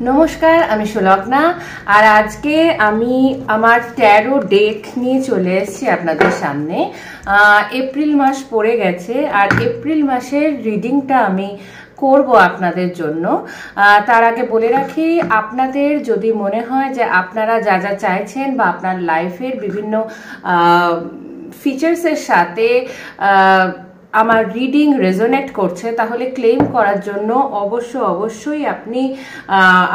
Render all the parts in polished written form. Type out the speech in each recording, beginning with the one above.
নমস্কার, আমি সুলগ্না। আর আজকে আমি আমার 13 ডেট নিয়ে চলে এসেছি আপনাদের সামনে। এপ্রিল মাস পড়ে গেছে আর এপ্রিল মাসের রিডিংটা আমি করব আপনাদের জন্য। তার আগে বলে রাখি, আপনাদের যদি মনে হয় যে আপনারা যা যা চাইছেন বা আপনার লাইফের বিভিন্ন ফিচার্সের সাথে আমার রিডিং রেজোনেট করছে, তাহলে ক্লেম করার জন্য অবশ্যই আপনি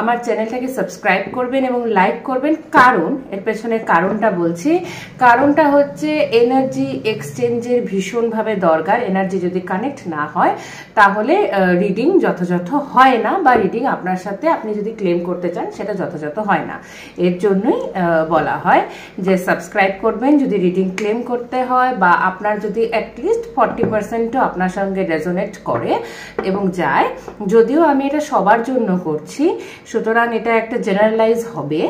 আমার চ্যানেলটাকে সাবস্ক্রাইব করবেন এবং লাইক করবেন। কারণ এর পেছনের কারণটা বলছি। কারণটা হচ্ছে এনার্জি এক্সচেঞ্জের ভীষণভাবে দরকার। এনার্জি যদি কানেক্ট না হয় তাহলে রিডিং যথাযথ হয় না, বা রিডিং আপনার সাথে আপনি যদি ক্লেম করতে চান সেটা যথাযথ হয় না। এর জন্যই বলা হয় যে সাবস্ক্রাইব করবেন যদি রিডিং ক্লেম করতে হয়, বা আপনার যদি অ্যাটলিস্ট 40% আপনার সঙ্গে রেজোনেট করে এবং যায়। যদিও আমি এটা সবার জন্য করছি, সুতরাং এটা একটা জেনারেলাইজ হবে,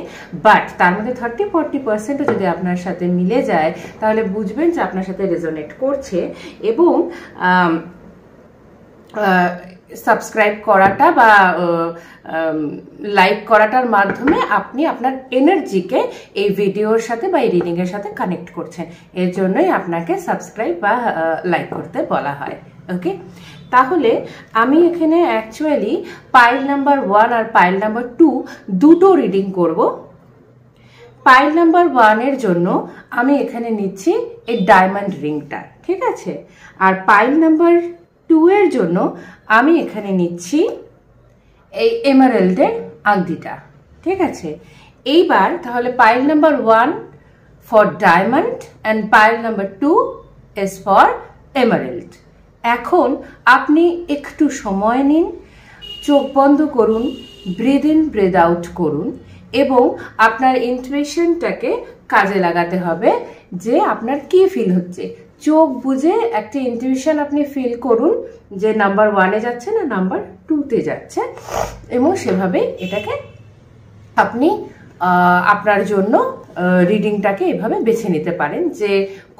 বাট তার মধ্যে 30-40% যদি আপনার সাথে মিলে যায় তাহলে বুঝবেন যে আপনার সাথে রেজোনেট করছে। এবং সাবস্ক্রাইব করাটা বা লাইক করাটার মাধ্যমে আপনি আপনার এনার্জিকে এই ভিডিওর সাথে বা এই রিডিংয়ের সাথে কানেক্ট করছেন। এর জন্যই আপনাকে সাবস্ক্রাইব বা লাইক করতে বলা হয়। ওকে, তাহলে আমি এখানে অ্যাকচুয়ালি পাইল নাম্বার 1 আর পাইল নাম্বার 2 দুটো রিডিং করব। পাইল নাম্বার 1 এর জন্য আমি এখানে নিচ্ছি এই ডায়মন্ড রিংটা, ঠিক আছে। আর পাইল নাম্বার 2 এর জন্য আমি এখানে নিচ্ছি এই এমারেল্ডের আংটিটা, ঠিক আছে। এইবার তাহলে pile number 1 for diamond and pile number 2 is for emerald. এখন আপনি একটু সময় নিন, চোখ বন্ধ করুন, ব্রিথ ইন ব্রিথ আউট করুন এবং আপনার ইনটুইশনটাকে কাজে লাগাতে হবে যে আপনার কি ফিল হচ্ছে। চোখ বুঝে একটা ইনটিউশন আপনি ফিল করুন যে নাম্বার 1-এ যাচ্ছে না নাম্বার 2-তে যাচ্ছে, এবং সেভাবে এটাকে আপনি আপনার জন্য রিডিংটাকে এভাবে বেছে নিতে পারেন যে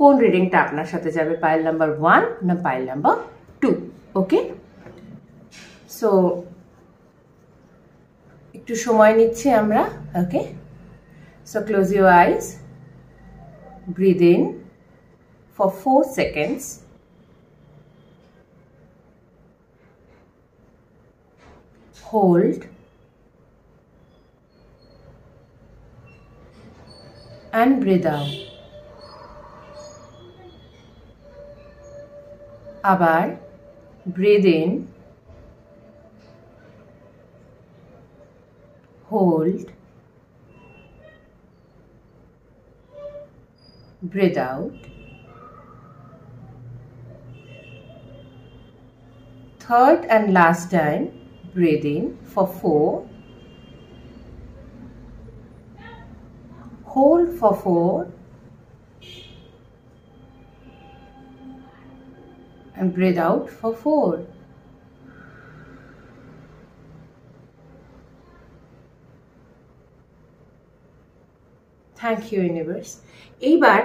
কোন রিডিংটা আপনার সাথে যাবে, পাইল নাম্বার 1 না পাইল নাম্বার 2। ওকে, সো একটু সময় নিচ্ছি আমরা। Okay, so close your eyes, breathe in for 4 seconds, hold and breathe out. আবার breathe in, hold, breathe out. Third and last time, breathe in for 4, hold for 4 and breathe out for 4. Thank you universe. এইবার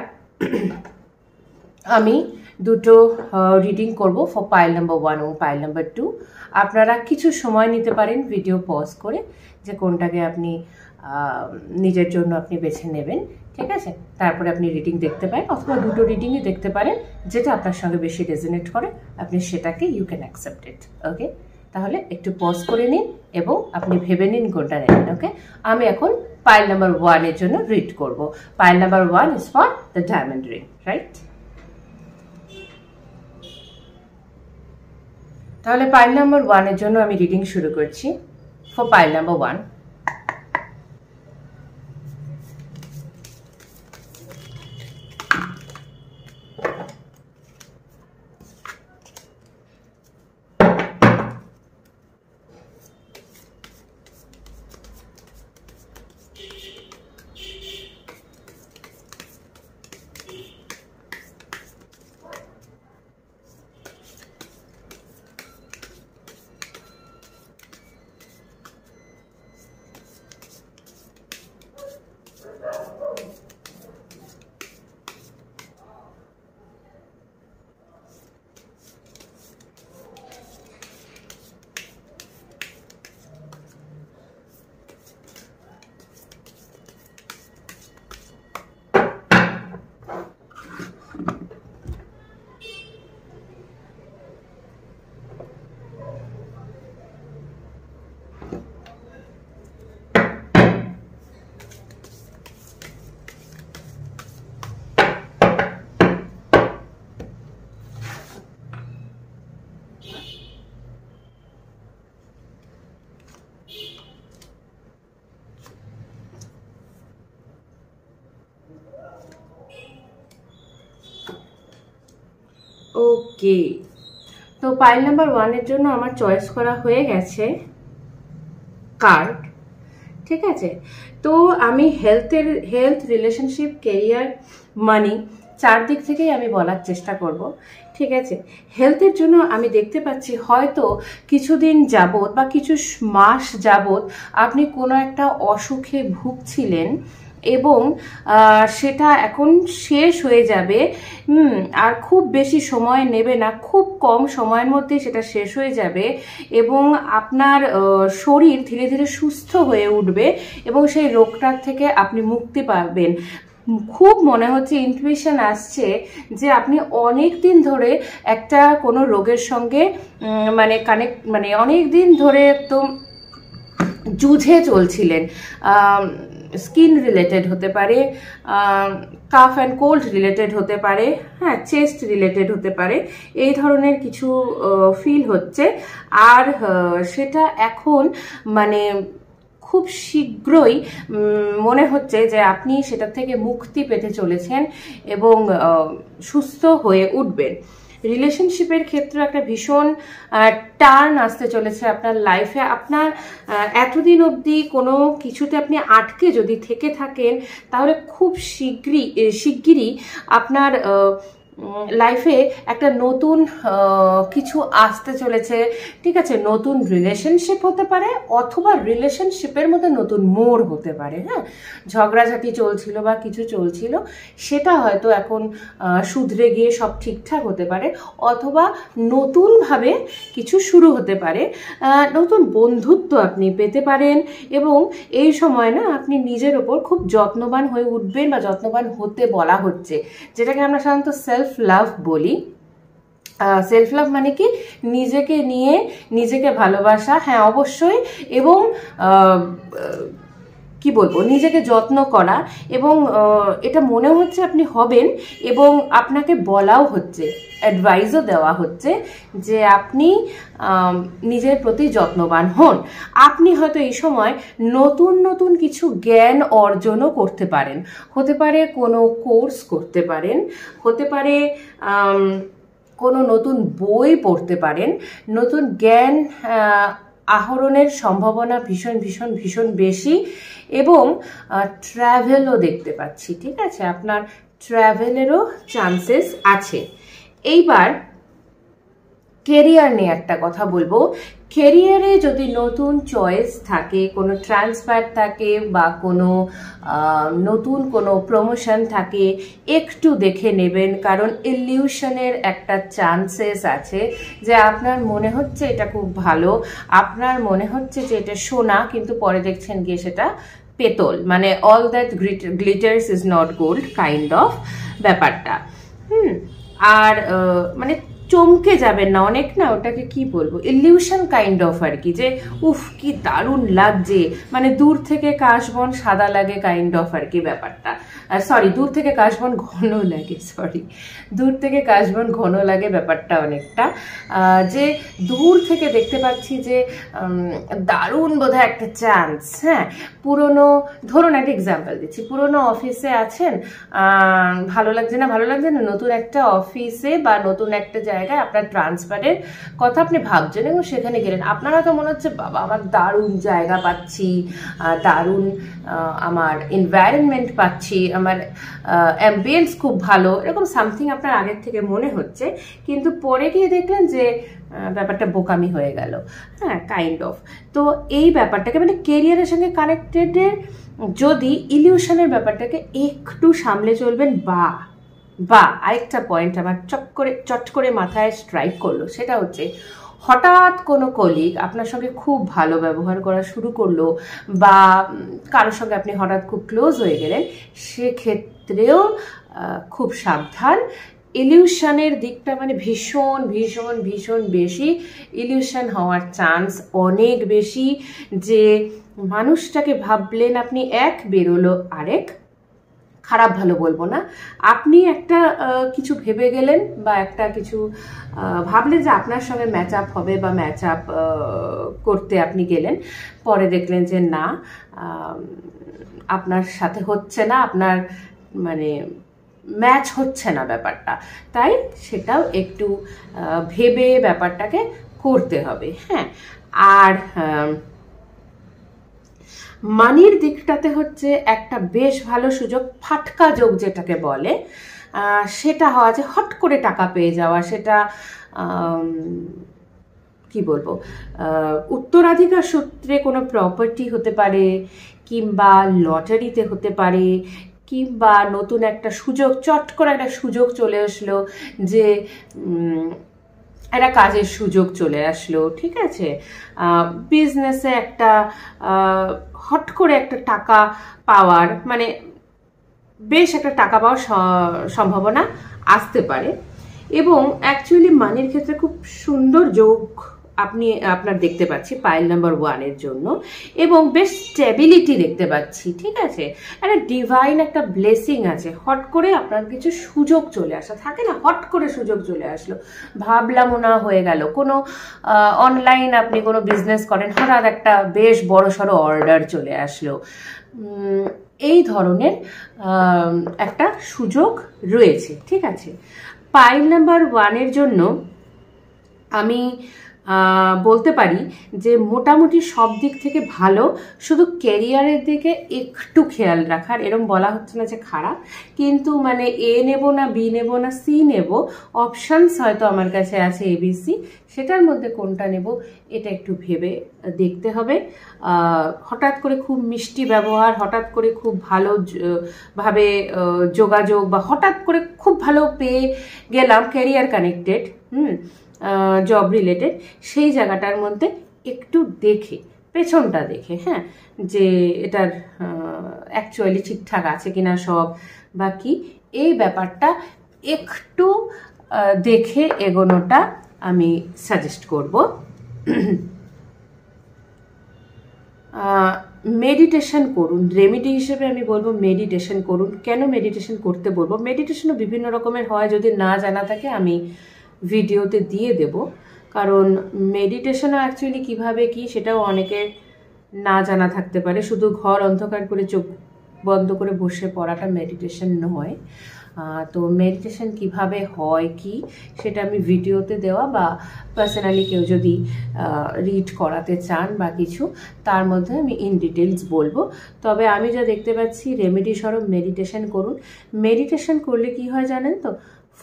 আমি দুটো reading করব for pile number 1 এবং pile number 2। আপনারা কিছু সময় নিতে পারেন ভিডিও পজ করে যে কোনটাকে আপনি নিজের জন্য আপনি বেছে নেবেন, ঠিক আছে। তারপরে আপনি রিডিং দেখতে পারেন, অথবা দুটো রিডিংই দেখতে পারেন, যেটা আপনার সঙ্গে বেশি রেজোনেট করে আপনি সেটাকে ইউ ক্যান অ্যাকসেপ্ট ইট। ওকে, তাহলে একটু পজ করে নিন এবং আপনি ভেবে নিন কোনটা নেবেন। ওকে, আমি এখন পাইল নাম্বার 1 এর জন্য রিড করব। Pile number 1 is for the diamond ring, right. তাহলে পাইল নাম্বার 1 এর জন্য আমি রিডিং শুরু করছি। ফর পাইল নাম্বার 1, ওকে, তো পাইল নাম্বার 1 এর জন্য আমার চয়েস করা হয়ে গেছে কার্ড। ঠিক আছে, তো আমি হেলথ, রিলেশনশিপ, কেরিয়ার, মানি চারদিক থেকেই আমি বলার চেষ্টা করব। ঠিক আছে, হেলথের জন্য আমি দেখতে পাচ্ছি হয়তো কিছুদিন যাবত বা কিছু মাস যাবত আপনি কোনো একটা অসুখে ভুগছিলেন এবং সেটা এখন শেষ হয়ে যাবে। আর খুব বেশি সময় নেবে না, খুব কম সময়ের মধ্যেই সেটা শেষ হয়ে যাবে এবং আপনার শরীর ধীরে ধীরে সুস্থ হয়ে উঠবে এবং সেই রোগটার থেকে আপনি মুক্তি পাবেন। খুব মনে হচ্ছে, ইনটুইশন আসছে যে আপনি অনেক দিন ধরে একটা কোনো রোগের সঙ্গে মানে অনেক দিন ধরে একদম যুঝে চলছিলেন। স্কিন রিলেটেড হতে পারে, কাফ অ্যান্ড কোল্ড রিলেটেড হতে পারে, হ্যাঁ, চেস্ট রিলেটেড হতে পারে, এই ধরনের কিছু ফিল হচ্ছে। আর সেটা এখন মানে খুব শীঘ্রই মনে হচ্ছে যে আপনি সেটা থেকে মুক্তি পেতে চলেছেন এবং সুস্থ হয়ে উঠবেন। রিলেশনশিপের ক্ষেত্রে একটা ভীষণ টার্ন আসতে চলেছে আপনার লাইফে। আপনার এতদিন অবধি কোনো কিছুতে আপনি আটকে যদি থেকে থাকেন তাহলে খুব শিগগিরই আপনার লাইফে একটা নতুন কিছু আসতে চলেছে। ঠিক আছে, নতুন রিলেশনশিপ হতে পারে অথবা রিলেশনশিপের মধ্যে নতুন মোড় হতে পারে। হ্যাঁ, ঝগড়াঝাটি চলছিল বা কিছু চলছিল, সেটা হয়তো এখন শুধরে গিয়ে সব ঠিকঠাক হতে পারে, অথবা নতুনভাবে কিছু শুরু হতে পারে, নতুন বন্ধুত্ব আপনি পেতে পারেন এবং এই সময় না আপনি নিজের ওপর খুব যত্নবান হয়ে উঠবেন বা যত্নবান হতে বলা হচ্ছে, যেটাকে আমরা সাধারণত সেলফ লাভ বলি। সেলফ লাভ মানে কি? নিজেকে নিয়ে নিজেকে ভালোবাসা, হ্যাঁ অবশ্যই, এবং কি বলবো, নিজেকে যত্ন করা। এবং এটা মনে হচ্ছে আপনি হবেন এবং আপনাকে বলাও হচ্ছে, অ্যাডভাইসও দেওয়া হচ্ছে যে আপনি নিজের প্রতি যত্নবান হন। আপনি হয়তো এই সময় নতুন নতুন কিছু জ্ঞান অর্জনও করতে পারেন। হতে পারে কোনো কোর্স করতে পারেন, হতে পারে কোনো নতুন বই পড়তে পারেন। নতুন জ্ঞান আহরণের সম্ভাবনা ভীষণ ভীষণ ভীষণ বেশি এবং ট্র্যাভেলও দেখতে পাচ্ছি। ঠিক আছে, আপনার ট্র্যাভেলেরও চান্সেস আছে। এইবার কেরিয়ার নিয়ে একটা কথা বলবো। কেরিয়ারে যদি নতুন চয়েস থাকে, কোনো ট্রান্সফার থাকে বা কোনো নতুন কোনো প্রমোশন থাকে, একটু দেখে নেবেন, কারণ ইলিউশনের একটা চান্সেস আছে যে আপনার মনে হচ্ছে এটা খুব ভালো, আপনার মনে হচ্ছে যে এটা সোনা, কিন্তু পরে দেখছেন গিয়ে সেটা পেতল, মানে all that glitters is not gold kind of ব্যাপারটা। আর মানে চমকে যাবেন না অনেক, না ওটাকে কি বলবো, ইলিউশন কাইন্ড অফ আর কি, যে উফ কি দারুণ লাগছে, মানে দূর থেকে কাশবন সাদা লাগে কাইন্ড অফ আর কি ব্যাপারটা। সরি, দূর থেকে কাশবন ঘন লাগে, দূর থেকে কাশবন ঘন লাগে ব্যাপারটা অনেকটা, যে দূর থেকে দেখতে পাচ্ছি যে দারুণ বোধহয় একটা চান্স। হ্যাঁ, পুরনো, ধরুন একটা এক্সাম্পল দিচ্ছি, পুরনো অফিসে আছেন, ভালো লাগছে না নতুন একটা অফিসে বা নতুন একটা জায়গায় আপনার ট্রান্সফারের কথা আপনি ভাবছেন এবং সেখানে গেলেন। আপনারা তো মনে হচ্ছে বাবা আমার দারুণ জায়গা পাচ্ছি, দারুণ আমার এনভায়রনমেন্ট পাচ্ছি, আমার অ্যাম্বিয়েন্স খুব ভালো, এরকম সামথিং আপনার আগের থেকে মনে হচ্ছে, কিন্তু পরে গিয়ে দেখলেন যে ব্যাপারটা বোকামি হয়ে গেল। হ্যাঁ, কাইন্ড অফ। তো এই ব্যাপারটাকে মানে কেরিয়ারের সঙ্গে কানেক্টেডের যদি ইলিউশনের ব্যাপারটাকে একটু সামলে চলবেন। বা আরেকটা পয়েন্ট আমার চট করে মাথায় স্ট্রাইক করলো, সেটা হচ্ছে হঠাৎ কোনো কলিগ আপনার সঙ্গে খুব ভালো ব্যবহার করা শুরু করলো বা কারোর সঙ্গে আপনি হঠাৎ খুব ক্লোজ হয়ে গেলেন, সেক্ষেত্রেও খুব সাবধান। ইলিউশনের দিকটা মানে ভীষণ ভীষণ ভীষণ বেশি, ইলিউশন হওয়ার চান্স অনেক বেশি, যে মানুষটাকে ভাবলেন আপনি এক, বেরোলো আরেক। খারাপ ভালো বলবো না, আপনি একটা কিছু ভেবে গেলেন বা একটা কিছু ভাবলেন যে আপনার সঙ্গে ম্যাচ আপ হবে বা ম্যাচ আপ করতে আপনি গেলেন, পরে দেখলেন যে না, আপনার সাথে হচ্ছে না, আপনার মানে ম্যাচ হচ্ছে না ব্যাপারটা, তাই সেটাও একটু ভেবে ব্যাপারটাকে করতে হবে। হ্যাঁ, আর মানির দিকটাতে হচ্ছে একটা বেশ ভালো সুযোগ, ফাটকা যোগ যেটাকে বলে, সেটা হওয়া যে হট করে টাকা পেয়ে যাওয়া, সেটা কি বলবো, উত্তরাধিকার সূত্রে কোনো প্রপার্টি হতে পারে, কিংবা লটারিতে হতে পারে, কিংবা নতুন একটা সুযোগ, চট করে একটা সুযোগ চলে আসলো, যে একটা কাজের সুযোগ চলে আসলো, ঠিক আছে, বিজনেসে একটা হট করে একটা টাকা পাওয়ার, মানে বেশ একটা টাকা পাওয়ার সম্ভাবনা আসতে পারে। এবং অ্যাকচুয়ালি মানির ক্ষেত্রে খুব সুন্দর যোগ আপনার দেখতে পাচ্ছি পাইল নাম্বার 1-এর জন্য, এবং বেশ স্টেবিলিটি দেখতে পাচ্ছি, ঠিক আছে, একটা ডিভাইন একটা ব্লেসিং আছে। হট করে আপনার কিছু সুযোগ চলে আসা থাকে না, হট করে সুযোগ চলে আসলো, ভাবলাম না হয়ে গেল। কোনো অনলাইন আপনি কোনো বিজনেস করেন, হঠাৎ একটা বেশ বড় সড়ো অর্ডার চলে আসলো, এই ধরনের একটা সুযোগ রয়েছে, ঠিক আছে। পাইল নাম্বার 1-এর জন্য আমি বলতে পারি যে মোটামুটি সব দিক থেকে ভালো, শুধু ক্যারিয়ারের দিকে একটু খেয়াল রাখার। এরকম বলা হচ্ছে না যে খারাপ, কিন্তু মানে এ নেব না, বি নেব না, সি নেব, অপশানস হয়তো আমার কাছে আছে ABC, সেটার মধ্যে কোনটা নেব এটা একটু ভেবে দেখতে হবে। হঠাৎ করে খুব মিষ্টি ব্যবহার, হঠাৎ করে খুব ভালো ভাবে যোগাযোগ, বা হঠাৎ করে খুব ভালো পেয়ে গেলাম ক্যারিয়ার কানেক্টেড, জব রিলেটেড, সেই জায়গাটার মধ্যে একটু দেখে, পেছনটা দেখে, হ্যাঁ, যে এটার অ্যাকচুয়ালি ঠিকঠাক আছে কিনা সব, বা কি, এই ব্যাপারটা একটু দেখে এগোনোটা আমি সাজেস্ট করব। মেডিটেশন করুন, রেমেডি হিসেবে আমি বলবো মেডিটেশন করুন। কেন মেডিটেশন করতে বলবো? মেডিটেশনও বিভিন্ন রকমের হয়, যদি না জানা থাকে আমি ভিডিওতে দিয়ে দেব, কারণ মেডিটেশনও অ্যাকচুয়ালি কিভাবে কি সেটাও অনেকের না জানা থাকতে পারে। শুধু ঘর অন্ধকার করে চোখ বন্ধ করে বসে পড়াটা মেডিটেশন নয়। তো মেডিটেশন কিভাবে হয় কি সেটা আমি ভিডিওতে দেওয়া, বা পার্সোনালি কেউ যদি রিড করাতে চান বা কিছু, তার মধ্যে আমি ইন ডিটেলস বলবো। তবে আমি যা দেখতে পাচ্ছি, রেমেডি স্বরূপ মেডিটেশন করুন। মেডিটেশন করলে কি হয় জানেন তো,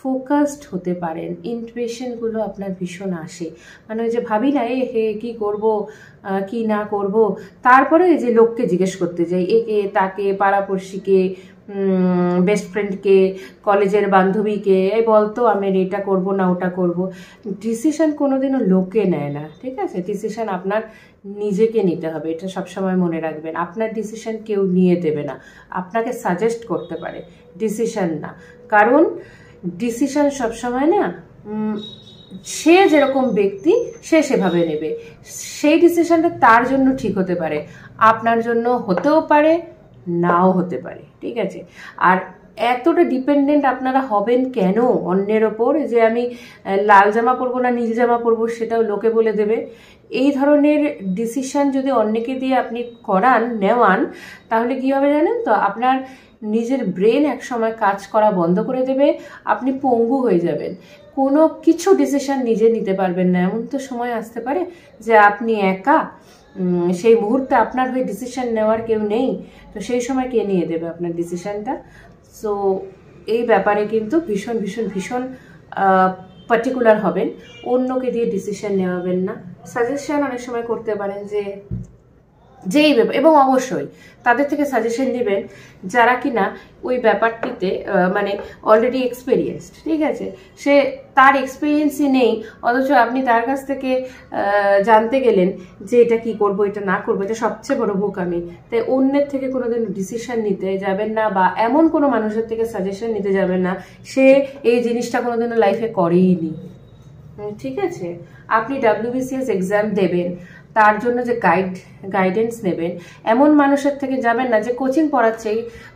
ফোকাসড হতে পারেন, ইন্টুইশনগুলো আপনার ভীষণ আসে। মানে ওই যে ভাবি না, হে কী করব কি না করব, তারপরে এই যে লোককে জিজ্ঞেস করতে যাই, একে তাকে, পাড়াপড়শিকে, বেস্ট ফ্রেন্ডকে, কলেজের বান্ধবীকে, এই বলতো আমি এটা করব না ওটা করব। ডিসিশন কোনোদিনও লোকে নেয় না, ঠিক আছে, ডিসিশন আপনার নিজেকে নিতে হবে, এটা সবসময় মনে রাখবেন। আপনার ডিসিশন কেউ নিয়ে দেবে না, আপনাকে সাজেস্ট করতে পারে, ডিসিশন না। কারণ ডিসিশন সবসময় না, সে যেরকম ব্যক্তি সে সেভাবে নেবে, সেই ডিসিশনটা তার জন্য ঠিক হতে পারে, আপনার জন্য হতেও পারে, নাও হতে পারে, ঠিক আছে। আর এতটা ডিপেন্ডেন্ট আপনারা হবেন কেন অন্যের ওপর, যে আমি লাল জামা পরবো না নীল জামা পরবো সেটাও লোকে বলে দেবে। এই ধরনের ডিসিশন যদি অন্যকে দিয়ে আপনি নেওয়ান, তাহলে কি হবে জানেন তো, আপনার নিজের ব্রেন এক সময় কাজ করা বন্ধ করে দেবে, আপনি পঙ্গু হয়ে যাবেন, কোনো কিছু ডিসিশন নিজে নিতে পারবেন না। এমন তো সময় আসতে পারে যে আপনি একা, সেই মুহূর্তে আপনার হয়ে ডিসিশন নেওয়ার কেউ নেই, তো সেই সময় কে নিয়ে দেবে আপনার ডিসিশনটা? সো এই ব্যাপারে কিন্তু ভীষণ ভীষণ ভীষণ পার্টিকুলার হবেন, অন্যকে দিয়ে ডিসিশন নেওয়াবেন না। সাজেশন অনেক সময় করতে পারেন যে যেই ব্যাপার, এবং অবশ্যই তাদের থেকে সাজেশন নেবেন যারা কিনা ওই ব্যাপারটিতে মানে অলরেডি এক্সপেরিয়েন্সড, ঠিক আছে, সে তার এক্সপিরিয়েন্সই নেই, অথচ আপনি তার কাছ থেকে জানতে গেলেন যে এটা কি করব, এটা না করবো, এটা সবচেয়ে বড় বোকামি। তাই অন্যের থেকে কোনোদিন ডিসিশন নিতে যাবেন না, বা এমন কোনো মানুষের থেকে সাজেশন নিতে যাবেন না সে এই জিনিসটা কোনোদিনও লাইফে করেইনি, ঠিক আছে। আপনি WBCS এক্সাম দেবেন, তার জন্য যে গাইডেন্স নেবেন, এমন মানুষের থেকে যাবেন না যে কোচিং পড়াচ্ছে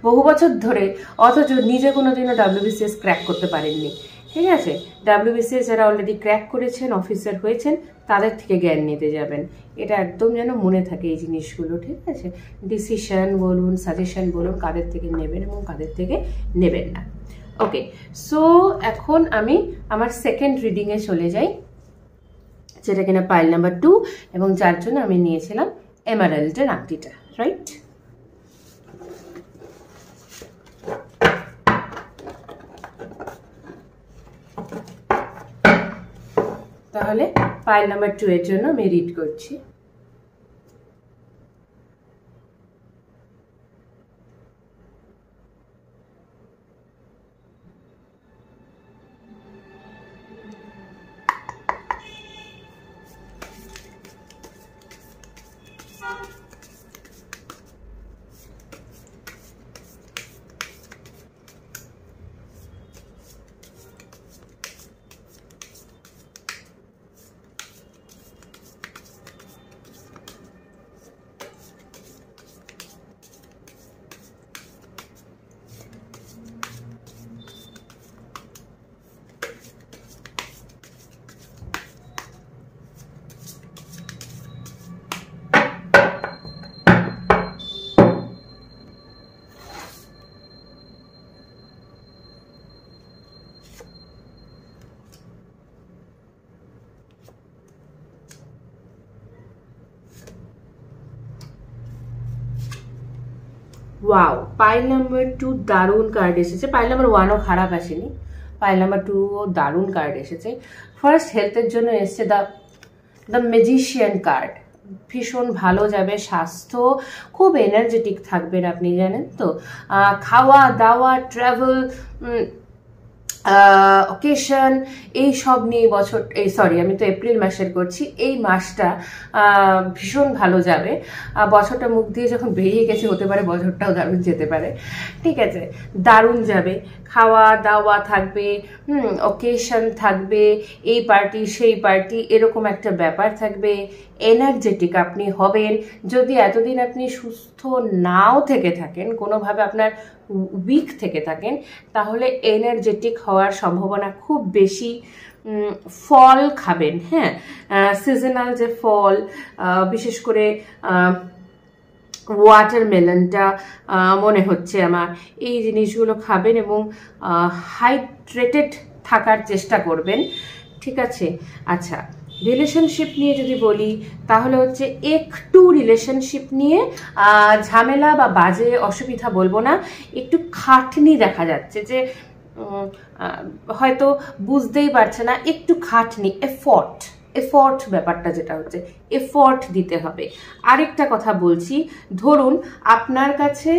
বহু বছর ধরে, অথচ নিজে কোনোদিনও WBCS ক্র্যাক করতে পারেননি, ঠিক আছে। WBCS যারা অলরেডি ক্র্যাক করেছেন, অফিসার হয়েছেন, তাদের থেকে জ্ঞান নিতে যাবেন। এটা একদম যেন মনে থাকে এই জিনিসগুলো, ঠিক আছে। ডিসিশন বলুন, সাজেশন বলুন, কাদের থেকে নেবেন এবং কাদের থেকে নেবেন না। ওকে, সো এখন আমি আমার সেকেন্ড রিডিংয়ে চলে যাই, যেটা কিনা পাইল নাম্বার 2, এবং যার জন্য আমি নিয়েছিলাম এমারাল্ডের আংটিটা, রাইট? তাহলে পাইল নাম্বার 2 এর জন্য আমি রিড করছি। ওয়াও, পাইল নাম্বার 2 দারুণ কার্ড এসেছে। পাইল নাম্বার 1ও খারাপ আসেনি, পাইল নাম্বার 2ও দারুণ কার্ড এসেছে। ফার্স্ট হেলথের জন্য এসছে দ্য ম্যাজিশিয়ান কার্ড। ভীষণ ভালো যাবে, স্বাস্থ্য, খুব এনার্জেটিক থাকবেন আপনি, জানেন তো। খাওয়া দাওয়া, ট্রাভেল, অকেশন, এই সব নিয়ে বছর, সরি আমি তো এপ্রিল মাসের করছি, এই মাসটা ভীষণ ভালো যাবে। বছরটা মুখ দিয়ে যখন বেরিয়ে গেছে, হতে পারে বছরটাও দারুণ যেতে পারে, ঠিক আছে? দারুণ যাবে, খাওয়া দাওয়া থাকবে, অকেশন থাকবে, এই পার্টি সেই পার্টি, এরকম একটা ব্যাপার থাকবে। এনার্জেটিক আপনি হবেন। যদি এতদিন আপনি সুস্থ নাও থেকে থাকেন, কোনোভাবে আপনার উইক থেকে থাকেন, তাহলে এনার্জেটিক হওয়ার সম্ভাবনা খুব বেশি। ফল খাবেন, হ্যাঁ, সিজনাল যে ফল, বিশেষ করে ওয়াটারমেলনটা মনে হচ্ছে আমার, এই জিনিসগুলো খাবেন এবং হাইড্রেটেড থাকার চেষ্টা করবেন, ঠিক আছে? আচ্ছা, রিলেশনশিপ নিয়ে যদি বলি, তাহলে হচ্ছে একটু রিলেশনশিপ নিয়ে ঝামেলা বা বাজে অসুবিধা বলবো না, একটু খাটনি দেখা যাচ্ছে, যে হয়তো বুঝতেই পারছে না, একটু খাটনি, এফর্ট ব্যাপারটা যেটা হচ্ছে, এফর্ট দিতে হবে। আরেকটা কথা বলছি, ধরুন আপনার কাছে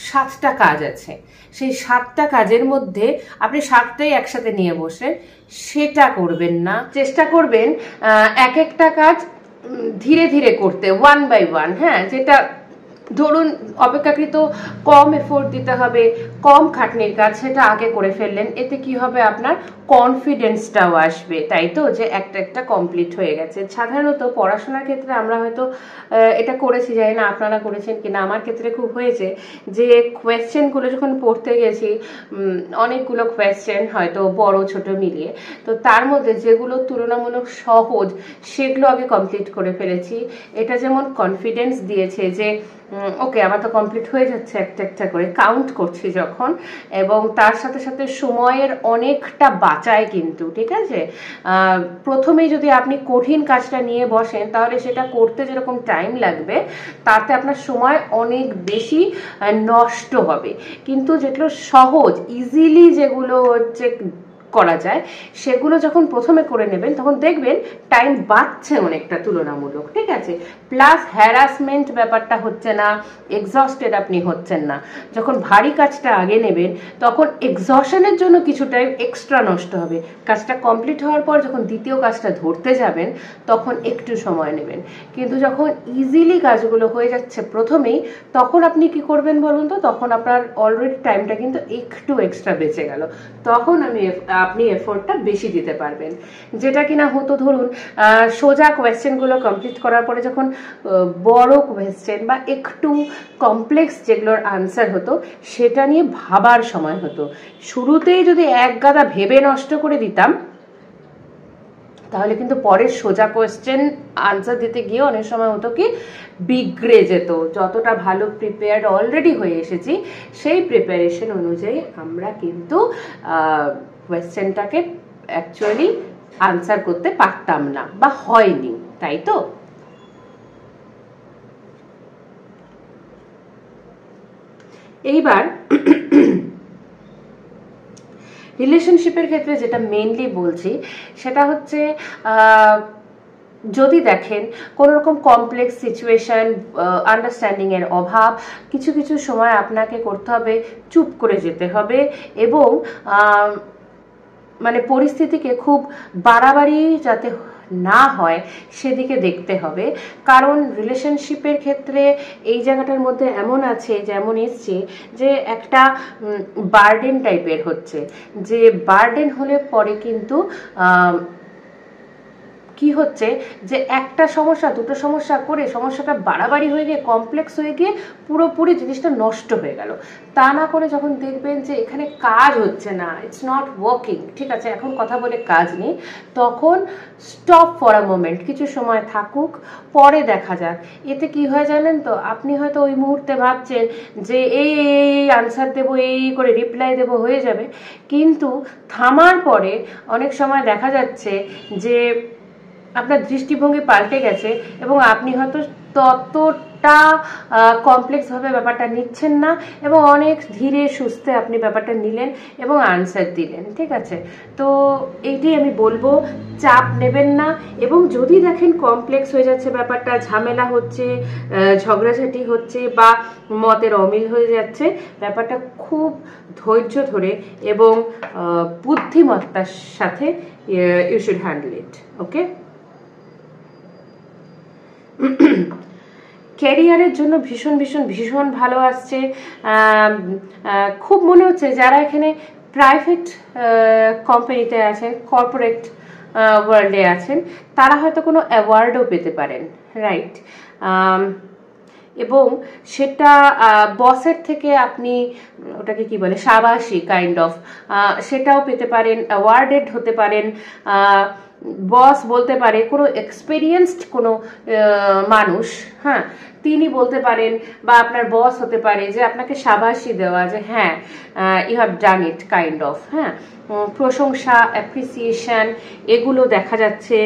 7টা কাজ আছে, সেই 7টা কাজের মধ্যে আপনি 7টাই একসাথে নিয়ে বসে, সেটা করবেন না। চেষ্টা করবেন এক একটা কাজ ধীরে ধীরে করতে, 1 বাই 1, হ্যাঁ, যেটা ধরুন অপেক্ষাকৃত কম এফোর্ট দিতে হবে, কম খাটনির কাজ, সেটা আগে করে ফেললেন। এতে কি হবে, আপনার কনফিডেন্সটাও আসবে, তাই তো, যে একটা একটা কমপ্লিট হয়ে গেছে। সাধারণত পড়াশোনার ক্ষেত্রে আমরা হয়তো এটা করেছি, জানি না আপনারা করেছেন কিনা, আমার ক্ষেত্রে খুব হয়েছে যে কোয়েশ্চেনগুলো যখন পড়তে গেছি, অনেকগুলো কোয়েশ্চেন হয়তো বড় ছোট মিলিয়ে, তো তার মধ্যে যেগুলো তুলনামূলক সহজ সেগুলো আগে কমপ্লিট করে ফেলেছি। এটা যেমন কনফিডেন্স দিয়েছে যে ওকে, আমার তো কমপ্লিট হয়ে যাচ্ছে একটা একটা করে, কাউন্ট করছি যখন, এবং তার সাথে সাথে সময়ের অনেকটা বাঁচায় কিন্তু, ঠিক আছে? প্রথমেই যদি আপনি কঠিন কাজটা নিয়ে বসেন, তাহলে সেটা করতে যেরকম টাইম লাগবে, তাতে আপনার সময় অনেক বেশি নষ্ট হবে। কিন্তু যেগুলো সহজ, ইজিলি যেগুলো হচ্ছে করা যায়, সেগুলো যখন প্রথমে করে নেবেন, তখন দেখবেন টাইম বাঁচছে অনেকটা তুলনামূলক, ঠিক আছে? প্লাস হ্যারাসমেন্ট ব্যাপারটা হচ্ছে না, এক্সস্টেড আপনি হচ্ছেন না। যখন ভারী কাজটা আগে নেবেন, তখন এক্সশনের জন্য কিছু টাইম এক্সট্রা নষ্ট হবে। কাজটা কমপ্লিট হওয়ার পর যখন দ্বিতীয় কাজটা ধরতে যাবেন, তখন একটু সময় নেবেন। কিন্তু যখন ইজিলি কাজগুলো হয়ে যাচ্ছে প্রথমেই, তখন আপনি কি করবেন বলুন তো? তখন আপনার অলরেডি টাইমটা কিন্তু একটু এক্সট্রা বেঁচে গেল, তখন আপনি এফোর্টটা বেশি দিতে পারবেন। যেটা কিনা হতো, ধরুন সোজা কোয়েশ্চেনগুলো কমপ্লিট করার পরে যখন বড় কোয়েশ্চেন বা একটু কমপ্লেক্স যেগুলোর আনসার হতো, সেটা নিয়ে ভাবার সময় হতো। শুরুতেই যদি এক গাদা ভেবে নষ্ট করে দিতাম, তাহলে কিন্তু পরের সোজা কোয়েশ্চেন আনসার দিতে গিয়ে অনেক সময় হতো কি বিগড়ে যেত। যতটা ভালো প্রিপেয়ার্ড অলরেডি হয়ে এসেছি সেই প্রিপারেশন অনুযায়ী আমরা কিন্তু কোয়েশ্চেনটাকে অ্যাকচুয়ালি আনসার করতে পারতাম না বা হয়নি, তাই তো? এইবার রিলেশনশিপের ক্ষেত্রে যেটা মেইনলি বলছি সেটা হচ্ছে যদি দেখেন কোনো রকম কমপ্লেক্স সিচুয়েশন, আন্ডারস্ট্যান্ডিংয়ের অভাব, কিছু কিছু সময় আপনাকে করতে হবে চুপ করে যেতে হবে এবং মানে পরিস্থিতিকে খুব বাড়াবাড়ি যাতে না হয় সেদিকে দেখতে হবে। কারণ রিলেশনশিপের ক্ষেত্রে এই জায়গাটার মধ্যে এমন আছে, যেমন এসছে যে একটা বার্ডেন টাইপের হচ্ছে, যে বার্ডেন হলে পরে কিন্তু কি হচ্ছে যে একটা সমস্যা দুটো সমস্যা করে সমস্যাটা বাড়াবাড়ি হয়ে গিয়ে কমপ্লেক্স হয়ে গিয়ে পুরোপুরি জিনিসটা নষ্ট হয়ে গেল। তা না করে যখন দেখবেন যে এখানে কাজ হচ্ছে না, ইটস নট ওয়ার্কিং, ঠিক আছে এখন কথা বলে কাজ নেই, তখন স্টপ ফর আ মোমেন্ট, কিছু সময় থাকুক, পরে দেখা যাক। এতে কি হয় জানেন তো, আপনি হয়তো ওই মুহূর্তে ভাবছেন যে এই আনসার দেবো, এই করে রিপ্লাই দেবো, হয়ে যাবে, কিন্তু থামার পরে অনেক সময় দেখা যাচ্ছে যে আপনার দৃষ্টিভঙ্গি পাল্টে গেছে এবং আপনি হয়তো ততটা কমপ্লেক্সভাবে ব্যাপারটা নিচ্ছেন না এবং অনেক ধীরে সুস্থে আপনি ব্যাপারটা নিলেন এবং আনসার দিলেন, ঠিক আছে? তো এইটাই আমি বলবো, চাপ নেবেন না। এবং যদি দেখেন কমপ্লেক্স হয়ে যাচ্ছে ব্যাপারটা, ঝামেলা হচ্ছে, ঝগড়াঝাটি হচ্ছে বা মতের অমিল হয়ে যাচ্ছে, ব্যাপারটা খুব ধৈর্য ধরে এবং বুদ্ধিমত্তার সাথে ইউ শুড হ্যান্ডেল ইট, ওকে? ক্যারিয়ারের জন্য ভীষণ ভীষণ ভীষণ ভালো আসছে। খুব মনে হচ্ছে যারা এখানে প্রাইভেট কোম্পানিতে আছেন, কর্পোরেট ওয়ার্ল্ডে আছেন, তারা হয়তো কোনো অ্যাওয়ার্ডও পেতে পারেন, রাইট? এবং সেটা বসের থেকে আপনি ওটাকে কি বলে, শাবাশি কাইন্ড অফ, সেটাও পেতে পারেন, অ্যাওয়ার্ডেড হতে পারেন। বস বলতে পারে, কোনো এক্সপেরিয়েন্সড কোনো মানুষ, হ্যাঁ, তিনি বলতে পারেন, বা আপনার বস হতে পারে যে আপনাকে শাবাশি দেওয়া, যে হ্যাঁ you have done it kind of, হ্যাঁ, প্রশংসা, অ্যাপ্রিসিয়েশন, এগুলো দেখা যাচ্ছে।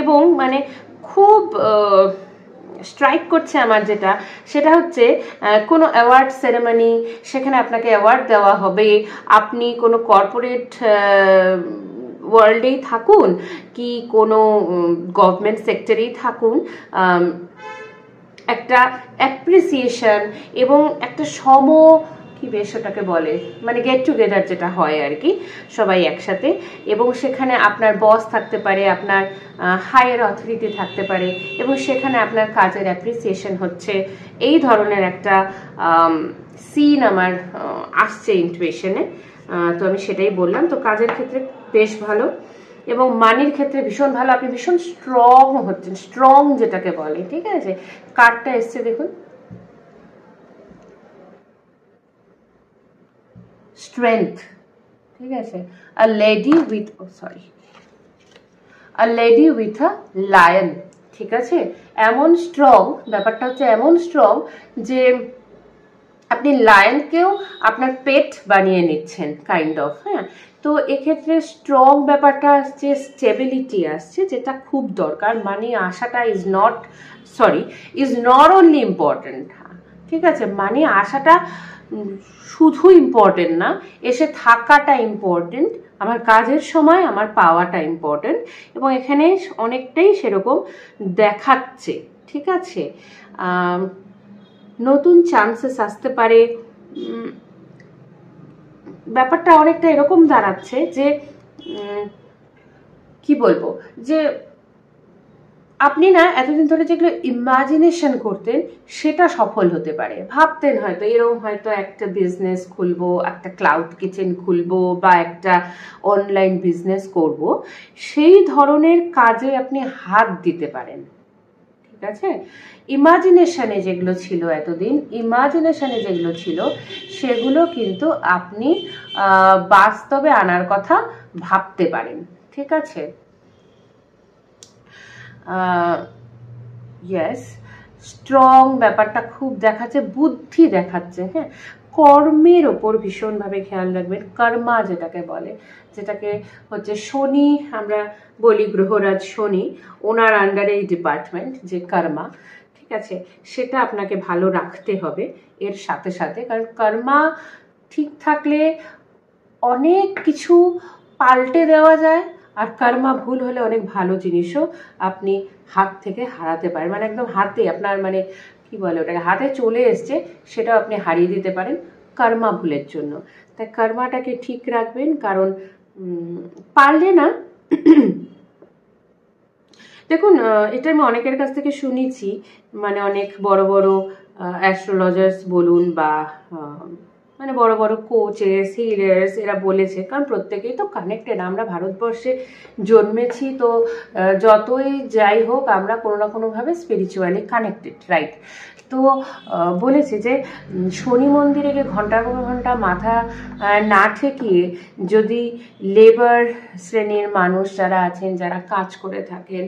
এবং মানে খুব স্ট্রাইক করছে আমার যেটা, সেটা হচ্ছে কোনো অ্যাওয়ার্ড সেরেমনি, সেখানে আপনাকে অ্যাওয়ার্ড দেওয়া হবে। আপনি কোনো কর্পোরেট ওয়ার্ল্ডেই থাকুন কি কোনো গভর্নমেন্ট সেক্টরেই থাকুন, একটা অ্যাপ্রিসিয়েশন এবং একটা কি বেশ ওটাকে বলে, মানে গেট টুগেদার যেটা হয় আর কি, সবাই একসাথে, এবং সেখানে আপনার বস থাকতে পারে, আপনার হায়ার অথরিটি থাকতে পারে, এবং সেখানে আপনার কাজের অ্যাপ্রিসিয়েশন হচ্ছে। এই ধরনের একটা সিন আমার আসছে ইন্টুইশনে, তো আমি সেটাই বললাম। তো কাজের ক্ষেত্রে বেশ ভালো এবং মানির ক্ষেত্রে ভীষণ ভালো, আপনি ভীষণ স্ট্রং হচ্ছেন, স্ট্রং যেটাকে বলে, ঠিক আছে? কার্ডটা এসছে দেখুন, স্ট্রেংথ, ঠিক আছে? আ lady with a lady with a lion, ঠিক আছে? এমন স্ট্রং, ব্যাপারটা হচ্ছে এমন স্ট্রং যে আপনি লায়নকেও আপনার পেট বানিয়ে নিচ্ছেন কাইন্ড অফ, হ্যাঁ। তো এক্ষেত্রে স্ট্রং ব্যাপারটা আসছে, স্টেবিলিটি আসছে, যেটা খুব দরকার। মানি আসাটা ইজ নট অনলি ইম্পর্টেন্ট, ঠিক আছে? মানি আসাটা শুধু ইম্পর্টেন্ট না, এসে থাকাটা ইম্পর্টেন্ট, আমার কাজের সময় আমার পাওয়াটা ইম্পর্টেন্ট, এবং এখানে অনেকটাই সেরকম দেখাচ্ছে, ঠিক আছে? নতুন চান্সেস আসতে পারে, ব্যাপারটা অনেকটা এরকম দাঁড়াচ্ছে যে কি বলবো, যে আপনি না এতদিন ধরে যেগুলো ইমাজিনেশন করতেন সেটা সফল হতে পারে। ভাবতেন হয়তো এরকম হয়তো একটা বিজনেস খুলবো, একটা ক্লাউড কিচেন খুলবো বা একটা অনলাইন বিজনেস করব, সেই ধরনের কাজে আপনি হাত দিতে পারেন, ঠিক আছে? ইমাজিনেশনে যেগুলো ছিল এতদিন, সেগুলো কিন্তু আপনি বাস্তবে আনার কথা ভাবতে পারেন, ঠিক আছে? ইয়েস, স্ট্রং ব্যাপারটা খুব দেখাচ্ছে, বুদ্ধি দেখাচ্ছে। হ্যাঁ, কর্মের ওপর ভীষণভাবে খেয়াল রাখবেন। কর্মা যেটাকে বলে, যেটাকে হচ্ছে শনি আমরা বলি, গ্রহরাজ শনি, ওনার আন্ডারে এই ডিপার্টমেন্ট যে কর্মা, ঠিক আছে, সেটা আপনাকে ভালো রাখতে হবে এর সাথে সাথে। কারণ কর্মা ঠিক থাকলে অনেক কিছু পাল্টে দেওয়া যায়, আর কর্মা ভুল হলে অনেক ভালো জিনিসও আপনি হাত থেকে হারাতে পারেন। মানে একদম হাতে আপনার মানে কি বলে ওটাকে, হাতে চলে এসছে, সেটাও আপনি হারিয়ে দিতে পারেন কর্মা ভুলের জন্য। তাই কর্মাটাকে ঠিক রাখবেন। কারণ পারলে না দেখুন, এটা আমি অনেকের কাছ থেকে শুনেছি, মানে অনেক বড় বড় অ্যাস্ট্রোলজার্স বলুন বা মানে বড় বড় কোচেস, হিলার্স, এরা বলেছে, কারণ প্রত্যেকেই তো কানেক্টেড। আমরা ভারতবর্ষে জন্মেছি, তো যতই যাই হোক আমরা কোনো না কোনোভাবে স্পিরিচুয়ালি কানেক্টেড, রাইট? তো বলেছে যে শনি মন্দিরে গিয়ে ঘন্টার পর ঘন্টা মাথা না ঠেকিয়ে যদি লেবার শ্রেণীর মানুষ যারা আছেন, যারা কাজ করে থাকেন,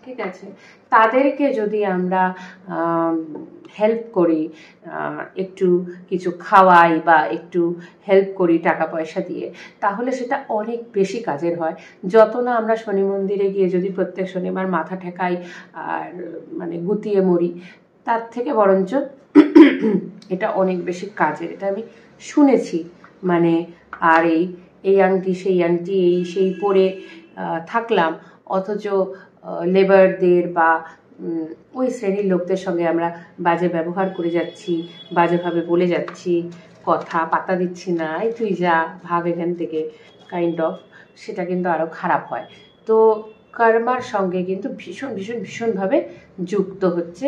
ঠিক আছে, তাদেরকে যদি আমরা হেল্প করি, একটু কিছু খাওয়াই বা একটু হেল্প করি টাকা পয়সা দিয়ে, তাহলে সেটা অনেক বেশি কাজের হয়। যত না আমরা শনি মন্দিরে গিয়ে যদি প্রত্যেক শনিবার মাথা ঠেকাই আর মানে গুতিয়ে মরি, তার থেকে বরঞ্চ এটা অনেক বেশি কাজের। এটা আমি শুনেছি। মানে আর এই আংটি সেই আংটি এই সেই পরে থাকলাম, অথচ লেবারদের বা ওই শ্রেণীর লোকদের সঙ্গে আমরা বাজে ব্যবহার করে যাচ্ছি, বাজেভাবে বলে যাচ্ছি, কথা পাতা দিচ্ছি না, এই তুই যা, ভাগ এখান থেকে, কাইন্ড অফ, সেটা কিন্তু আরও খারাপ হয়। তো কর্মার সঙ্গে কিন্তু ভীষণ ভীষণ ভীষণভাবে যুক্ত হচ্ছে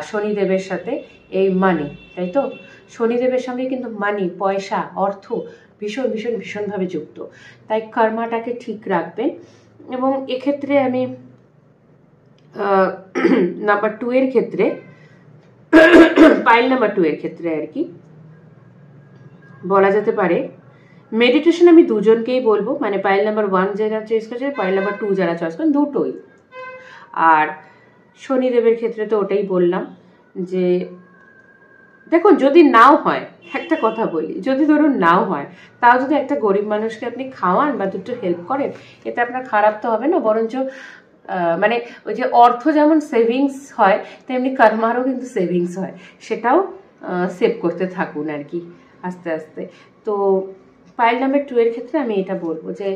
শনিদেবের সাথে এই মানি, তাই তো? শনিদেবের সঙ্গে কিন্তু মানি, পয়সা, অর্থ ভীষণ ভীষণ ভীষণভাবে যুক্ত। তাই কর্মাটাকে ঠিক রাখবেন। এবং এক্ষেত্রে আমি নাম্বার 2 এর ক্ষেত্রে, পাইল নাম্বার 2 এর ক্ষেত্রে আর কি বলা যেতে পারে, মেডিটেশন আমি দুজনকেই বলবো, মানে পাইল নাম্বার 1 যারা চয়েস করছে, পাইল নাম্বার 2 যারা চয়েস করেন, দুটোই। আর শনিদেবের ক্ষেত্রে তো ওটাই বললাম যে দেখুন, যদি নাও হয়, একটা কথা বলি, যদি ধরুন নাও হয়, তাও যদি একটা গরিব মানুষকে আপনি খাওয়ান বা দুটো হেল্প করেন, এতে আপনার খারাপ তো হবে না, বরঞ্চ মানে ওই যে অর্থ যেমন সেভিংস হয়, তেমনি কর্মারও কিন্তু সেভিংস হয়, সেটাও সেভ করতে থাকুন আর কি আস্তে আস্তে। তো পাইল নাম্বার 2 এর ক্ষেত্রে আমি এটা বলবো যে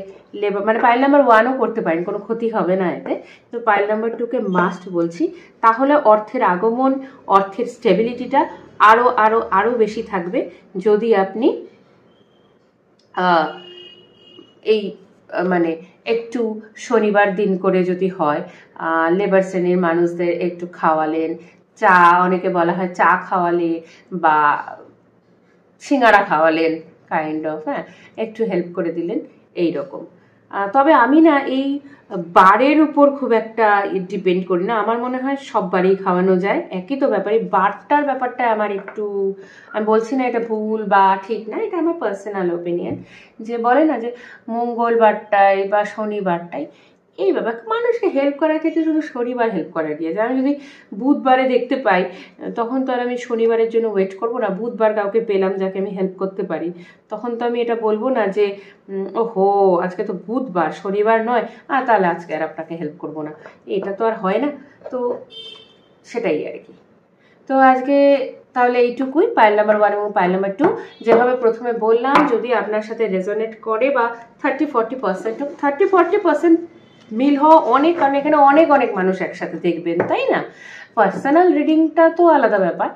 লেবার, মানে পাইল নাম্বার 1ও করতে পারেন, কোনো ক্ষতি হবে না এতে। তো পাইল নাম্বার 2কে মাস্ট বলছি, তাহলে অর্থের আগমন, অর্থের স্টেবিলিটিটা আরও আরও আরও বেশি থাকবে যদি আপনি এই মানে একটু শনিবার দিন করে যদি হয়, লেবার শ্রেণীর মানুষদের একটু খাওয়ালেন, চা, অনেকে বলা হয় চা খাওয়ালে বা সিঙ্গারা খাওয়ালেন, কাইন্ড অফ, হ্যাঁ, একটু হেল্প করে দিলেন, এই রকম। তবে আমি না এই বারের উপর খুব একটা ডিপেন্ড করি না। আমার মনে হয় সব বারেই খাওয়ানো যায়, একই তো ব্যাপারে। বারটার ব্যাপারটা আমার একটু, আমি বলছি না এটা ভুল বা ঠিক না, এটা আমার পার্সোনাল ওপিনিয়ন। যে বলে না যে মঙ্গলবারটাই বা শনিবারটাই, এই ব্যাপার মানুষকে হেল্প করার ক্ষেত্রে শুধু শনিবার হেল্প করার গিয়েছে। আমি যদি বুধবারে দেখতে পাই, তখন তো আর আমি শনিবারের জন্য ওয়েট করবো না। বুধবার কাউকে পেলাম যাকে আমি হেল্প করতে পারি, তখন তো আমি এটা বলবো না যে ওহো আজকে তো বুধবার, শনিবার নয়, তাহলে আজকে আর আপনাকে হেল্প করবো না। এটা তো আর হয় না। তো সেটাই আর কি। তো আজকে তাহলে এইটুকুই, পাইল নাম্বার 1 এবং পাইল নাম্বার 2 যেভাবে প্রথমে বললাম, যদি আপনার সাথে রেজোনেট করে বা 30-40% 30-40% মিল হওয়া অনেক, কারণ এখানে অনেক অনেক মানুষ একসাথে দেখবেন, তাই না? পার্সোনাল রিডিংটা তো আলাদা ব্যাপার।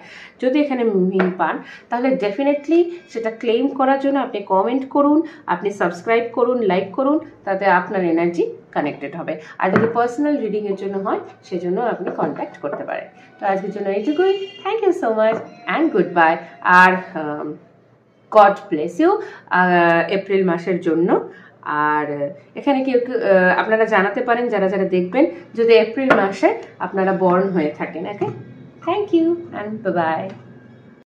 যদি এখানে মিল পান, তাহলে ডেফিনেটলি সেটা ক্লেম করার জন্য আপনি কমেন্ট করুন, আপনি সাবস্ক্রাইব করুন, লাইক করুন, তাতে আপনার এনার্জি কানেক্টেড হবে। আর যদি পার্সোনাল রিডিংয়ের জন্য হয়, সেজন্য আপনি কন্ট্যাক্ট করতে পারেন। তো আজকের জন্য এইটুকুই। Thank you so much and goodbye. আর গড ব্লেস ইউ এপ্রিল মাসের জন্য। আর এখানে কেউ আপনারা জানাতে পারেন, যারা যারা দেখবেন, যদি এপ্রিল মাসে আপনারা বর্ন হয়ে থাকেন। Okay, thank you and bye by.